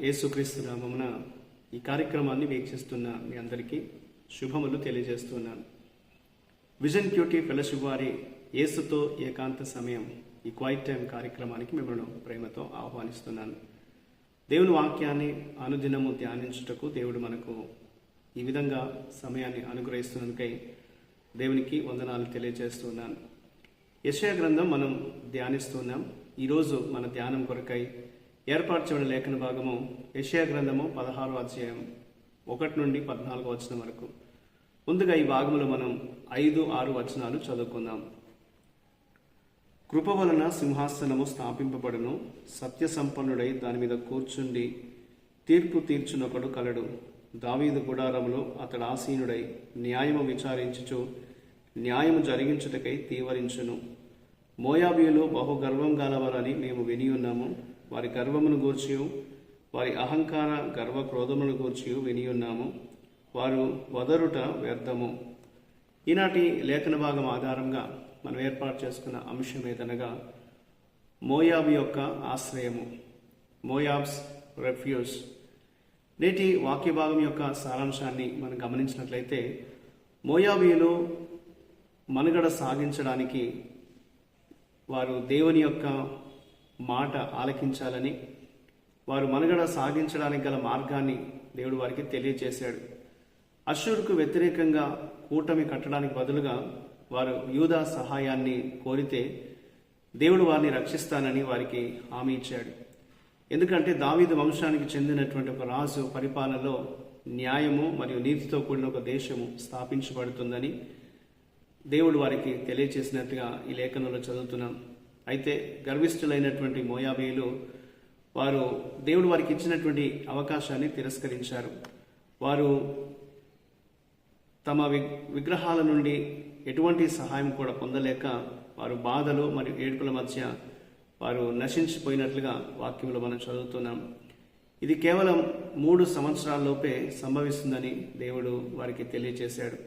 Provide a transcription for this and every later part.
యేసుక్రీస్తు నామమున ఈ కార్యక్రమాన్ని వీక్షిస్తున్న మీ అందరికీ శుభములు తెలియజేస్తున్నాను. విజన్ క్యూటీ ఫెలోషిప్ వారి యేసుతో ఏకాంత సమయం ఈ క్వైట్ టైం కార్యక్రమానికి మిమ్మల్ని ప్రేమతో ఆహ్వానిస్తున్నాను. దేవుని వాక్యాన్ని అనుదినము ధ్యానించుటకు దేవుడు మనకు ఈ విధంగా సమయాన్ని అనుగ్రహిస్తున్నందుకై దేవునికి వందనాలు తెలియజేస్తున్నాను. యెషయా గ్రంథం మనం ధ్యానిస్తున్నాం. ఈరోజు మన ధ్యానం కొరకై ఏర్పాటు చేయబడిన లేఖన భాగము యెషయా గ్రంథము 16వ అధ్యాయం 1 నుండి 14వ వచనం వరకు. ముందుగా ఈ భాగంలో మనం 5-6 వచనాలు చదువుకుందాం. కృప వలన సింహాసనము స్థాపింపబడును, సత్య సంపన్నుడై దాని మీద కూర్చుండి తీర్పు తీర్చునొకడు కలడు. దావీదు గుడారములో అతడు ఆసీనుడై న్యాయము విచారించుచు న్యాయము జరిగించుటకై తీవరించును. మోయాబీయులు బహు గర్వం గలవారని మేము విని ఉన్నాము. వారి గర్వమును గూర్చియు వారి అహంకార గర్వ క్రోధమును గూర్చియు విని ఉన్నాము. వారు వదరుట వ్యర్థము. ఈనాటి లేఖన భాగం ఆధారంగా మనం ఏర్పాటు చేసుకున్న అంశం ఏదనగా మోయాబు యొక్క ఆశ్రయము, మోయాబ్స్ రెఫ్యూజ్. నేటి వాక్య భాగం యొక్క సారాంశాన్ని మనం గమనించినట్లయితే, మోయాబీయులు మనుగడ సాగించడానికి వారు దేవుని యొక్క మాట ఆలకించాలని, వారు మనుగడ సాగించడానికి గల మార్గాన్ని దేవుడు వారికి తెలియజేశాడు. అష్షూరుకు వ్యతిరేకంగా కూటమి కట్టడానికి బదులుగా వారు యూదా సహాయాన్ని కోరితే దేవుడు వారిని రక్షిస్తానని వారికి హామీ ఇచ్చాడు. ఎందుకంటే దావీదు వంశానికి చెందినటువంటి ఒక రాజు పరిపాలనలో న్యాయము మరియు నీతితో కూడిన ఒక దేశము స్థాపించబడుతుందని దేవుడు వారికి తెలియచేసినట్టుగా ఈ లేఖనంలో చదువుతున్నాం. అయితే గర్విష్ఠులైనటువంటి మోయాబీయులు వారు దేవుడు వారికి ఇచ్చినటువంటి అవకాశాన్ని తిరస్కరించారు. వారు తమ విగ్రహాల నుండి ఎటువంటి సహాయం కూడా పొందలేక వారు బాధలు మరియు ఏడుపుల మధ్య వారు నశించిపోయినట్లుగా వాక్యంలో మనం చదువుతున్నాం. ఇది కేవలం 3 సంవత్సరాల్లోపే సంభవిస్తుందని దేవుడు వారికి తెలియజేశాడు.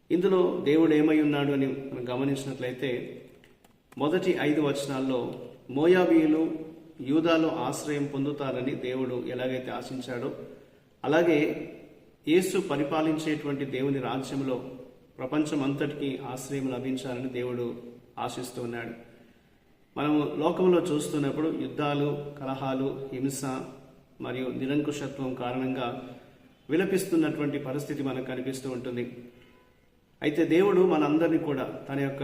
ఇందులో దేవుడు ఏమై ఉన్నాడు అని మనం గమనించినట్లయితే, మొదటి 5 వచనాల్లో మోయాబీయులు యూదాలో ఆశ్రయం పొందుతారని దేవుడు ఎలాగైతే ఆశించాడో, అలాగే యేసు పరిపాలించేటువంటి దేవుని రాజ్యంలో ప్రపంచమంతటికీ ఆశ్రయం లభించాలని దేవుడు ఆశిస్తూ ఉన్నాడు. మనము లోకంలో చూస్తున్నప్పుడు యుద్ధాలు, కలహాలు, హింస మరియు నిరంకుశత్వం కారణంగా విలపిస్తున్నటువంటి పరిస్థితి మనకు కనిపిస్తూ ఉంటుంది. అయితే దేవుడు మనందరినీ కూడా తన యొక్క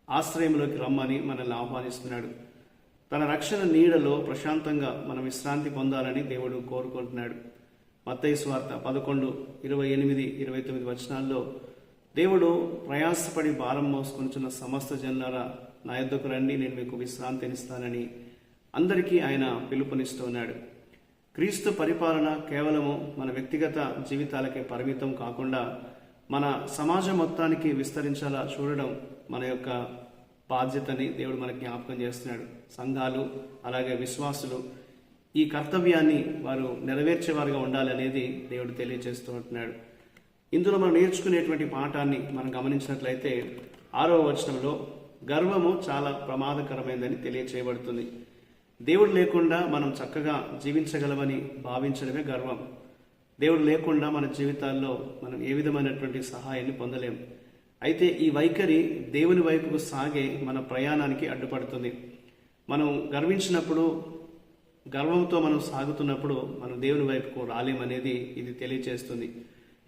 ఆశ్రయంలోకి రమ్మని మనల్ని ఆహ్వానిస్తున్నాడు. తన రక్షణ నీడలో ప్రశాంతంగా మనం విశ్రాంతి పొందాలని దేవుడు కోరుకుంటున్నాడు. మత్తయి సువార్త 11:28-29 వచనాల్లో దేవుడు ప్రయాసపడి భారం మోసుకొనిచున్న సమస్త జనులారా నా యొద్దకు రండి, నేను మీకు విశ్రాంతినిస్తానని అందరికీ ఆయన పిలుపునిస్తున్నాడు. క్రీస్తు పరిపాలన కేవలము మన వ్యక్తిగత జీవితాలకే పరిమితం కాకుండా మన సమాజం మొత్తానికి విస్తరించాలా చూడడం మన యొక్క బాధ్యతని దేవుడు మనకి జ్ఞాపకం చేస్తున్నాడు. సంఘాలు అలాగే విశ్వాసులు ఈ కర్తవ్యాన్ని వారు నెరవేర్చేవారుగా ఉండాలనేది దేవుడు తెలియజేస్తూ ఉంటున్నాడు. ఇందులో మనం నేర్చుకునేటువంటి పాఠాన్ని మనం గమనించినట్లయితే 6వ వచనంలో గర్వము చాలా ప్రమాదకరమైనదని తెలియచేయబడుతుంది. దేవుడు లేకుండా మనం చక్కగా జీవించగలమని భావించడమే గర్వం. దేవుడు లేకుండా మన జీవితాల్లో మనం ఏ విధమైనటువంటి సహాయాన్ని పొందలేం. అయితే ఈ వైఖరి దేవుని వైపుకు సాగే మన ప్రయాణానికి అడ్డుపడుతుంది. మనం గర్వించినప్పుడు, గర్వంతో మనం సాగుతున్నప్పుడు మనం దేవుని వైపుకు రాలేమనేది ఇది తెలియజేస్తుంది.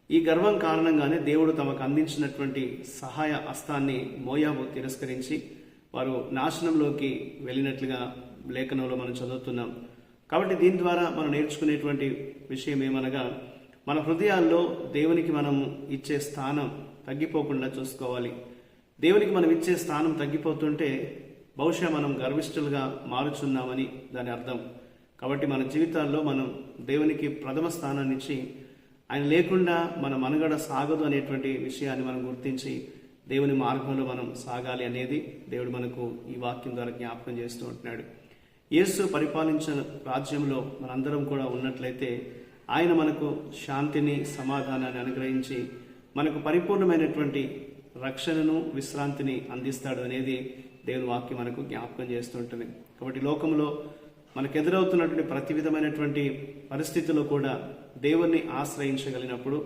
ఈ గర్వం కారణంగానే దేవుడు తమకు అందించినటువంటి సహాయ హస్తాన్ని మోయాబు తిరస్కరించి వారు నాశనంలోకి వెళ్ళినట్లుగా లేఖనంలో మనం చదువుతున్నాం. కాబట్టి దీని ద్వారా మనం నేర్చుకునేటువంటి విషయం ఏమనగా, మన హృదయాల్లో దేవునికి మనం ఇచ్చే స్థానం తగ్గిపోకుండా చూసుకోవాలి. దేవునికి మనం ఇచ్చే స్థానం తగ్గిపోతుంటే బహుశా మనం గర్విష్ఠులుగా మారుచున్నామని దాని అర్థం. కాబట్టి మన జీవితాల్లో మనం దేవునికి ప్రథమ స్థానాన్ని ఇచ్చి ఆయన లేకుండా మన మనుగడ సాగదు అనేటువంటి విషయాన్ని మనం గుర్తించి దేవుని మార్గంలో మనం సాగాలి అనేది దేవుడు మనకు ఈ వాక్యం ద్వారా జ్ఞాపకం చేస్తూ ఉంటున్నాడు. యేసు పరిపాలించిన రాజ్యంలో మనందరం కూడా ఉన్నట్లయితే ఆయన మనకు శాంతిని, సమాధానాన్ని అనుగ్రహించి మనకు పరిపూర్ణమైనటువంటి రక్షణను, విశ్రాంతిని అందిస్తాడు అనేది దేవుని వాక్యం మనకు జ్ఞాపకం చేస్తుంటుంది. కాబట్టి లోకంలో మనకు ఎదురవుతున్నటువంటి ప్రతి విధమైనటువంటి పరిస్థితుల్లో కూడా దేవుణ్ణి ఆశ్రయించగలిగినప్పుడు,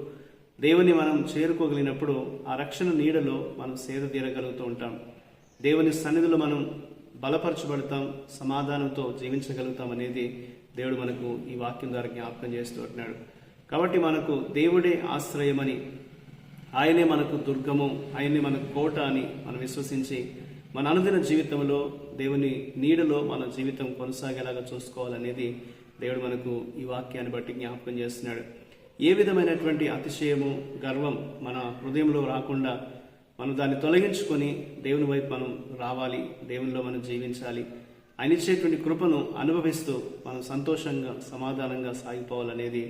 దేవుని మనం చేరుకోగలిగినప్పుడు ఆ రక్షణ నీడలో మనం సేద తీరగలుగుతూ ఉంటాం. దేవుని సన్నిధిలో మనం బలపరచబడతాం, సమాధానంతో జీవించగలుగుతాం అనేది దేవుడు మనకు ఈ వాక్యం ద్వారా జ్ఞాపకం చేస్తూ ఉంటున్నాడు. కాబట్టి మనకు దేవుడే ఆశ్రయమని, ఆయనే మనకు దుర్గము, ఆయనే మనకు కోట అని మనం విశ్వసించి మన అనుదిన జీవితంలో దేవుని నీడలో మన జీవితం కొనసాగేలాగా చూసుకోవాలనేది దేవుడు మనకు ఈ వాక్యాన్ని బట్టి జ్ఞాపకం చేస్తున్నాడు. ఏ విధమైనటువంటి అతిశయము, గర్వం మన హృదయంలో రాకుండా మనం దాన్ని తొలగించుకొని దేవుని వైపు మనం రావాలి, దేవునిలో మనం జీవించాలి. ఆయన ఇచ్చేటువంటి కృపను అనుభవిస్తూ మనం సంతోషంగా, సమాధానంగా సాగిపోవాలనేది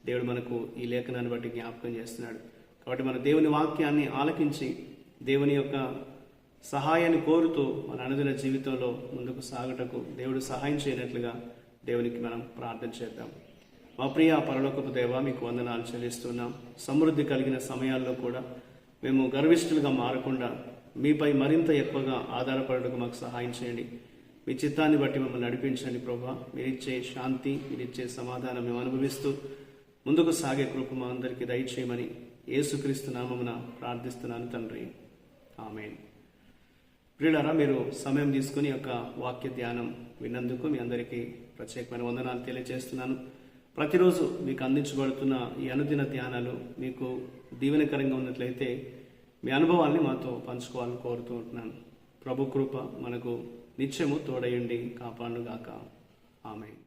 దేవుడు మనకు ఈ లేఖనాన్ని బట్టి జ్ఞాపకం చేస్తున్నాడు. కాబట్టి మన దేవుని వాక్యాన్ని ఆలకించి దేవుని యొక్క సహాయాన్ని కోరుతూ మన అనుదిన జీవితంలో ముందుకు సాగుటకు దేవుడు సహాయం చేయనట్లుగా దేవునికి మనం ప్రార్థన చేద్దాం. మా ప్రియ పరలోకపు దేవ, మీకు వందనాలు చెల్లిస్తున్నాం. సమృద్ధి కలిగిన సమయాల్లో కూడా మేము గర్విష్ఠులుగా మారకుండా మీపై మరింత ఎక్కువగా ఆధారపడటకు మాకు సహాయం చేయండి. మీ చిత్తాన్ని బట్టి మమ్మల్ని నడిపించండి ప్రభువా. మీరిచ్చే శాంతి, మీరిచ్చే సమాధానం మేము అనుభవిస్తూ ముందుకు సాగే కృప మా అందరికీ దయచేయమని యేసుక్రీస్తు నామమున ప్రార్థిస్తున్నాను తండ్రి, ఆమేన్. ప్రియులారా, మీరు సమయం తీసుకుని యొక్క వాక్య ధ్యానం విన్నందుకు మీ అందరికీ ప్రత్యేకమైన వందనాలు తెలియజేస్తున్నాను. ప్రతిరోజు మీకు అందించబడుతున్న ఈ అనుదిన ధ్యానాలు మీకు దీవెనకరంగా ఉన్నట్లయితే మీ అనుభవాల్ని మాతో పంచుకోవాలని కోరుతూ ఉంటున్నాను. ప్రభు కృప మనకు నిత్యము తోడయుండి కాపాడుగాక. ఆమేన్.